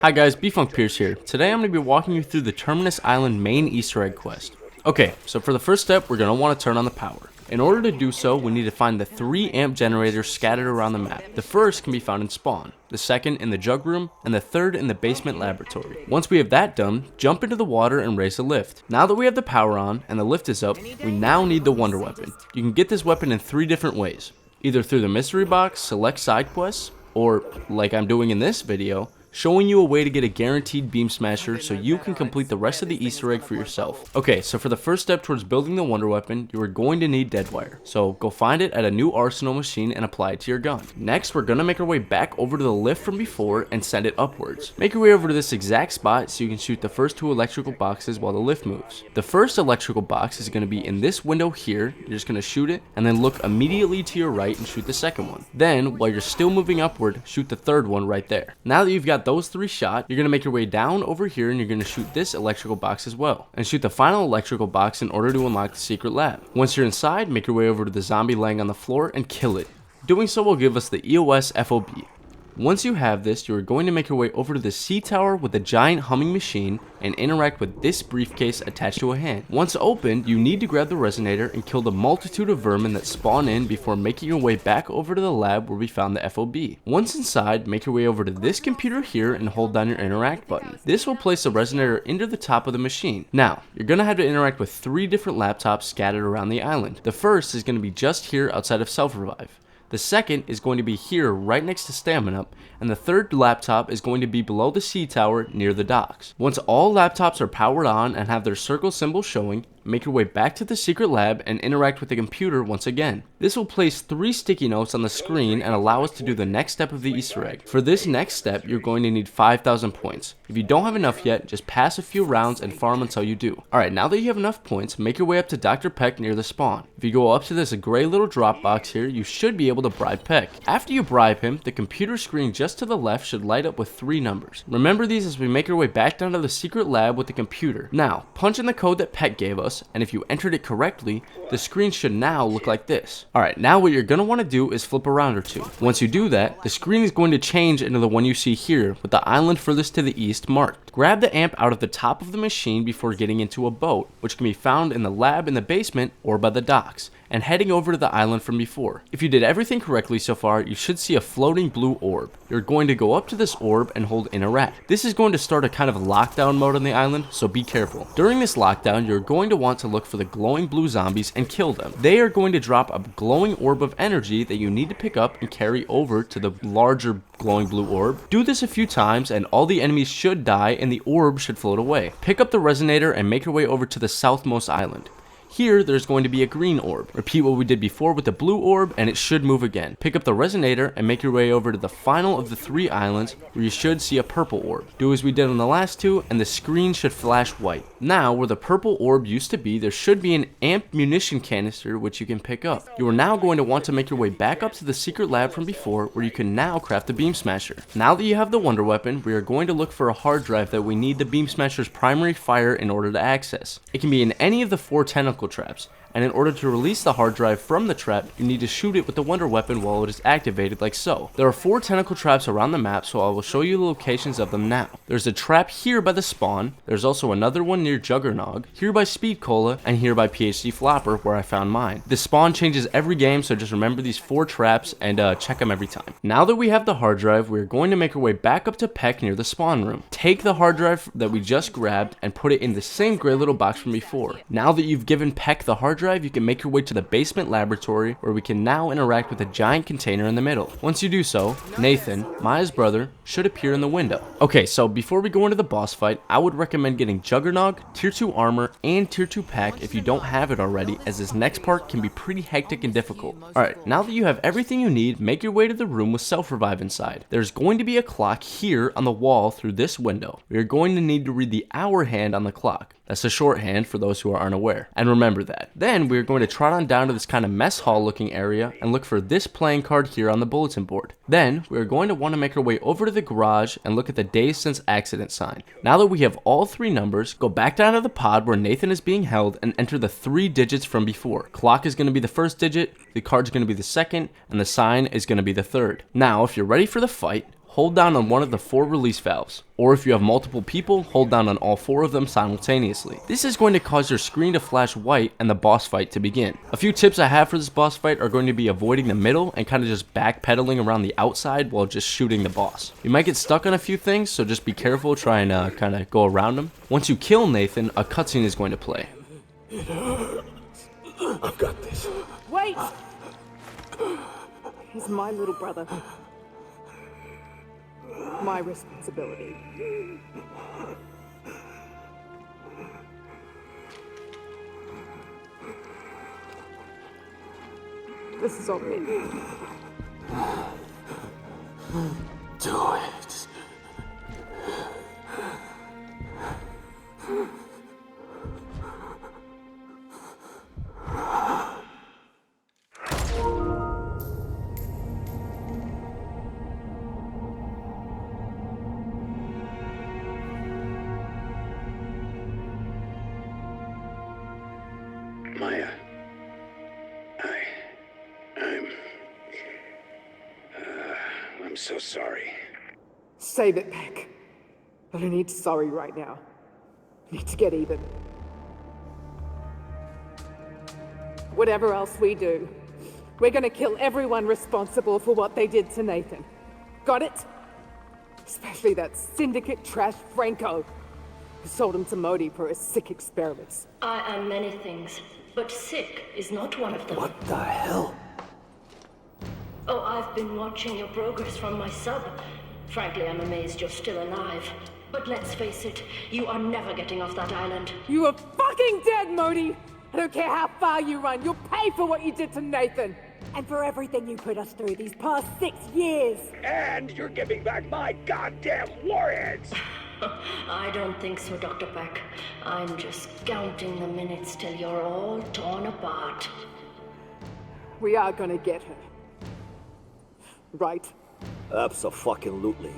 Hi guys, B-Funk Pierce here. Today I'm going to be walking you through the Terminus Island main Easter egg quest. Okay, so for the first step, we're going to want to turn on the power. In order to do so, we need to find the 3 amp generators scattered around the map. The first can be found in spawn, the second in the jug room, and the third in the basement laboratory. Once we have that done, jump into the water and raise the lift. Now that we have the power on and the lift is up, we now need the wonder weapon. You can get this weapon in 3 different ways. Either through the mystery box, select side quests, or, like I'm doing in this video, showing you a way to get a guaranteed beam smasher so you can complete the rest of the Easter egg for yourself. Okay, so for the first step towards building the wonder weapon, you are going to need dead wire. So go find it at a new arsenal machine and apply it to your gun. Next, we're gonna make our way back over to the lift from before and send it upwards. Make your way over to this exact spot so you can shoot the first 2 electrical boxes while the lift moves. The first electrical box is gonna be in this window here. You're just gonna shoot it and then look immediately to your right and shoot the second one. Then, while you're still moving upward, shoot the third one right there. Now that you've got those 3 shot, you're going to make your way down over here and you're going to shoot this electrical box as well. And shoot the final electrical box in order to unlock the secret lab. Once you're inside, make your way over to the zombie laying on the floor and kill it. Doing so will give us the EOS FOB. Once you have this, you are going to make your way over to the sea tower with a giant humming machine and interact with this briefcase attached to a hand. Once opened, you need to grab the resonator and kill the multitude of vermin that spawn in before making your way back over to the lab where we found the FOB. Once inside, make your way over to this computer here and hold down your interact button. This will place the resonator into the top of the machine. Now, you're going to have to interact with 3 different laptops scattered around the island. The first is going to be just here outside of self-revive. The second is going to be here right next to Stamina, and the third laptop is going to be below the sea tower near the docks. Once all laptops are powered on and have their circle symbol showing, make your way back to the secret lab and interact with the computer once again. This will place 3 sticky notes on the screen and allow us to do the next step of the Easter egg. For this next step, you're going to need 5,000 points. If you don't have enough yet, just pass a few rounds and farm until you do. Alright, now that you have enough points, make your way up to Dr. Peck near the spawn. If you go up to this gray little drop box here, you should be able to bribe Peck. After you bribe him, the computer screen just to the left should light up with 3 numbers. Remember these as we make our way back down to the secret lab with the computer. Now, punch in the code that Peck gave us, and if you entered it correctly, the screen should now look like this. Alright, now what you're going to want to do is flip around or 2. Once you do that, the screen is going to change into the one you see here with the island furthest to the east marked. Grab the amp out of the top of the machine before getting into a boat, which can be found in the lab in the basement or by the docks, and heading over to the island from before. If you did everything correctly so far, you should see a floating blue orb. You're going to go up to this orb and hold interact. This is going to start a kind of lockdown mode on the island, so be careful. During this lockdown, you're going to want to look for the glowing blue zombies and kill them. They are going to drop a glowing orb of energy that you need to pick up and carry over to the larger glowing blue orb. Do this a few times and all the enemies should die and the orb should float away. Pick up the resonator and make your way over to the southmost island. Here, there's going to be a green orb. Repeat what we did before with the blue orb and it should move again. Pick up the resonator and make your way over to the final of the 3 islands where you should see a purple orb. Do as we did on the last 2 and the screen should flash white. Now, where the purple orb used to be, there should be an amp munition canister which you can pick up. You are now going to want to make your way back up to the secret lab from before where you can now craft the beam smasher. Now that you have the wonder weapon, we are going to look for a hard drive that we need the beam smasher's primary fire in order to access. It can be in any of the 4 tentacle traps, and in order to release the hard drive from the trap, you need to shoot it with the wonder weapon while it is activated like so. There are 4 tentacle traps around the map, so I will show you the locations of them now. There's a trap here by the spawn, there's also another one near Juggernog, here by Speed-Cola, and here by PhD Flopper where I found mine. The spawn changes every game, so just remember these 4 traps and check them every time. Now that we have the hard drive, we are going to make our way back up to Peck near the spawn room. Take the hard drive that we just grabbed and put it in the same gray little box from before. Now that you've given Peck the hard drive, you can make your way to the basement laboratory where we can now interact with a giant container in the middle. Once you do so, Nathan, Maya's brother, should appear in the window. Okay, so before we go into the boss fight, I would recommend getting Juggernog, tier 2 armor, and tier 2 pack if you don't have it already, as this next part can be pretty hectic and difficult. Alright, now that you have everything you need, make your way to the room with self-revive inside. There's going to be a clock here on the wall through this window. We are going to need to read the hour hand on the clock. That's a shorthand for those who are unaware. And remember that. Then we're going to trot on down to this kind of mess hall looking area and look for this playing card here on the bulletin board. Then we're going to want to make our way over to the garage and look at the days since accident sign. Now that we have all 3 numbers, go back down to the pod where Nathan is being held and enter the 3 digits from before. Clock is going to be the first digit, the card's going to be the second, and the sign is going to be the third. Now if you're ready for the fight, hold down on one of the 4 release valves, or if you have multiple people, hold down on all 4 of them simultaneously. This is going to cause your screen to flash white and the boss fight to begin. A few tips I have for this boss fight are going to be avoiding the middle and kind of just backpedaling around the outside while just shooting the boss. You might get stuck on a few things, so just be careful trying to kind of go around them. Once you kill Nathan, a cutscene is going to play. It hurts. I've got this. Wait! He's my little brother. My responsibility. This is on me. Do it. Maya, I'm so sorry. Save it, Peck. I don't need sorry right now. I need to get even. Whatever else we do, we're gonna kill everyone responsible for what they did to Nathan. Got it? Especially that syndicate trash Franco, who sold him to Modi for his sick experiments. I am many things, but sick is not one of them. What the hell? Oh, I've been watching your progress from my sub. Frankly, I'm amazed you're still alive. But let's face it, you are never getting off that island. You are fucking dead, Modi! I don't care how far you run, you'll pay for what you did to Nathan! And for everything you put us through these past 6 years! And you're giving back my goddamn warheads! I don't think so, Dr. Peck. I'm just counting the minutes till you're all torn apart. We are gonna get her. Right? Abso-fucking-lutely.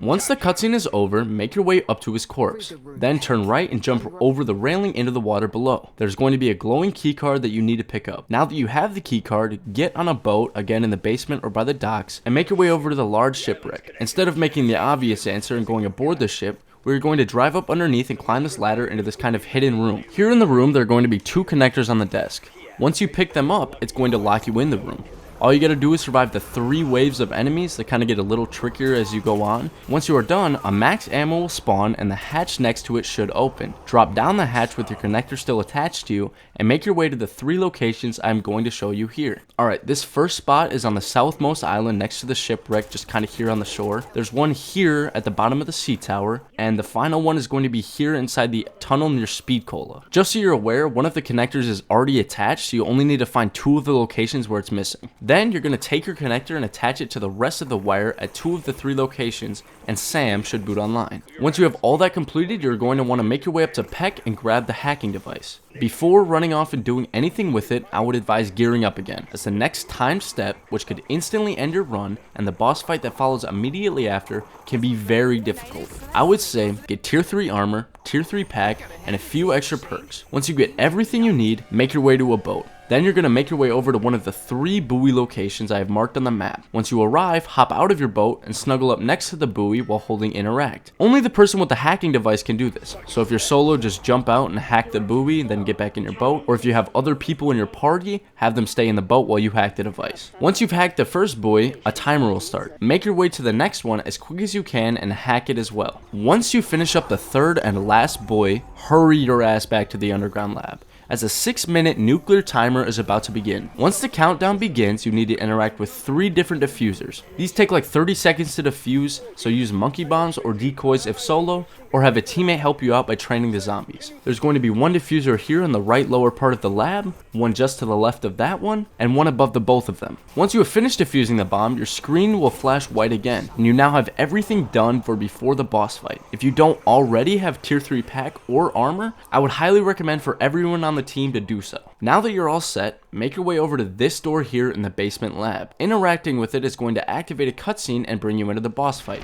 Once the cutscene is over, make your way up to his corpse. Then turn right and jump over the railing into the water below. There's going to be a glowing keycard that you need to pick up. Now that you have the keycard, get on a boat, again in the basement or by the docks, and make your way over to the large shipwreck. Instead of making the obvious answer and going aboard the ship, we're going to drive up underneath and climb this ladder into this kind of hidden room. Here in the room, there are going to be 2 connectors on the desk. Once you pick them up, it's going to lock you in the room. All you gotta do is survive the 3 waves of enemies that kind of get a little trickier as you go on. Once you are done, a max ammo will spawn and the hatch next to it should open. Drop down the hatch with your connector still attached to you and make your way to the 3 locations I'm going to show you here. Alright, this first spot is on the southmost island next to the shipwreck, just kind of here on the shore. There's one here at the bottom of the sea tower, and the final one is going to be here inside the tunnel near Speed-Cola. Just so you're aware, one of the connectors is already attached, so you only need to find 2 of the locations where it's missing. Then you're going to take your connector and attach it to the rest of the wire at 2 of the 3 locations, and Sam should boot online. Once you have all that completed, you're going to want to make your way up to Peck and grab the hacking device. Before running off and doing anything with it, I would advise gearing up again, as the next timed step, which could instantly end your run, and the boss fight that follows immediately after, can be very difficult. I would say get tier 3 armor, tier 3 pack, and a few extra perks. Once you get everything you need, make your way to a boat. Then you're going to make your way over to one of the 3 buoy locations I have marked on the map. Once you arrive, hop out of your boat and snuggle up next to the buoy while holding interact. Only the person with the hacking device can do this, so if you're solo, just jump out and hack the buoy and then get back in your boat, or if you have other people in your party, have them stay in the boat while you hack the device. Once you've hacked the first buoy, a timer will start. Make your way to the next one as quick as you can and hack it as well. Once you finish up the 3rd and last buoy, hurry your ass back to the underground lab, as a 6-minute nuclear timer is about to begin. Once the countdown begins, you need to interact with 3 different diffusers. These take like 30 seconds to defuse, so use monkey bombs or decoys if solo, or have a teammate help you out by training the zombies. There's going to be 1 diffuser here in the right lower part of the lab, 1 just to the left of that one, and 1 above the both of them. Once you have finished defusing the bomb, your screen will flash white again, and you now have everything done for before the boss fight. If you don't already have tier 3 pack or armor, I would highly recommend for everyone on the team to do so. Now that you're all set, make your way over to this door here in the basement lab. Interacting with it is going to activate a cutscene and bring you into the boss fight.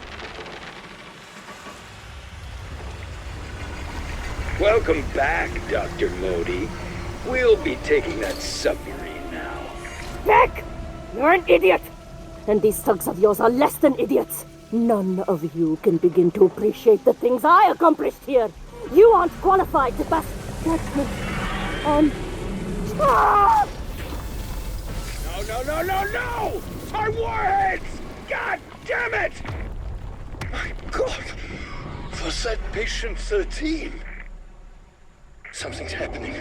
Welcome back, Dr. Modi. We'll be taking that submarine now. Peck! You're an idiot! And these thugs of yours are less than idiots. None of you can begin to appreciate the things I accomplished here. You aren't qualified to pass judgment on... Ah! No! Our warheads! God damn it! My God! Was that patient 13? Something's happening.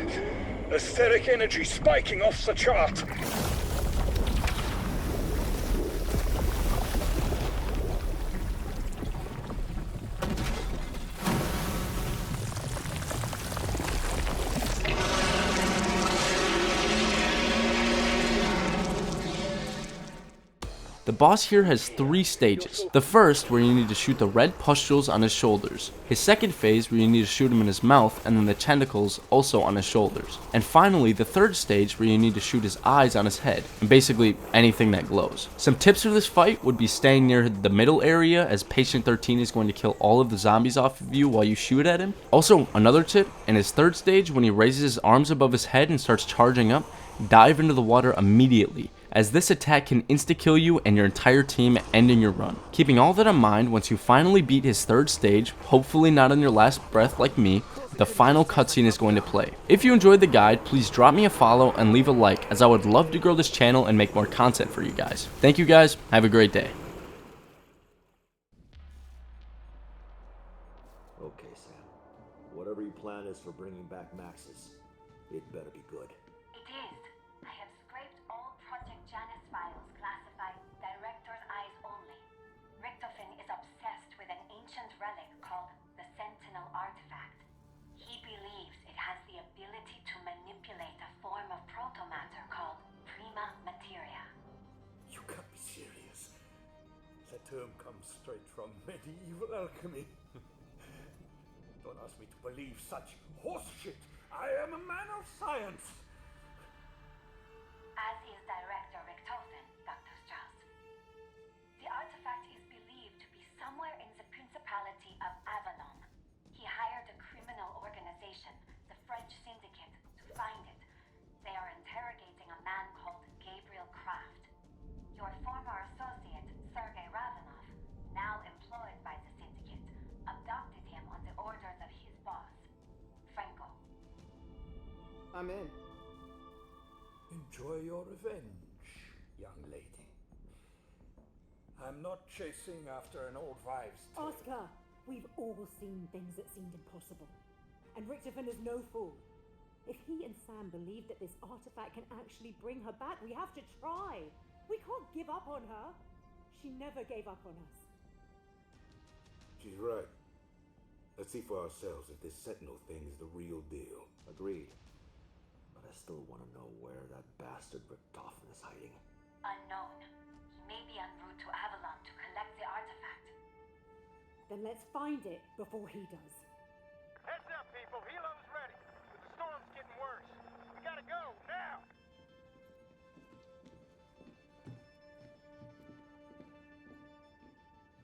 Etheric energy spiking off the chart. The boss here has 3 stages. The first, where you need to shoot the red pustules on his shoulders. His second phase, where you need to shoot him in his mouth, and then the tentacles also on his shoulders. And finally, the third stage, where you need to shoot his eyes on his head, and basically anything that glows. Some tips for this fight would be staying near the middle area, as Patient 13 is going to kill all of the zombies off of you while you shoot at him. Also, another tip, in his third stage, when he raises his arms above his head and starts charging up, dive into the water immediately, as this attack can insta-kill you and your entire team, ending your run. Keeping all that in mind, once you finally beat his third stage, hopefully not on your last breath like me, the final cutscene is going to play. If you enjoyed the guide, please drop me a follow and leave a like, as I would love to grow this channel and make more content for you guys. Thank you guys, have a great day. Okay, Sam. Whatever your plan is for bringing back Maxis, it better be good. It is. I have scraped all Project Janus files classified Director's Eyes only. Richtofen is obsessed with an ancient relic called the Sentinel Artifact. He believes it has the ability to manipulate a form of protomatter called prima materia. You can't be serious. That term comes straight from medieval alchemy. Don't ask me to believe such horseshit. I am a man of science. As is Director Richtofen, Dr. Strauss. The artifact is believed to be somewhere in the Principality of Avalon. He hired a criminal organization, the French Syndicate, to find it. They are interrogating a man called Gabriel Kraft. Your former associate, Sergei Ravenov, now employed by the Syndicate, abducted him on the orders of his boss, Franco. I'm in. Enjoy your revenge, young lady. I'm not chasing after an old wives' tale. Oscar, we've all seen things that seemed impossible. And Richtofen is no fool. If he and Sam believe that this artifact can actually bring her back, we have to try. We can't give up on her. She never gave up on us. She's right. Let's see for ourselves if this Sentinel thing is the real deal. Agreed. But I still want to know where that bastard Richtofen is hiding. Unknown. He may be en route to Avalon to collect the artifact. Then let's find it before he does.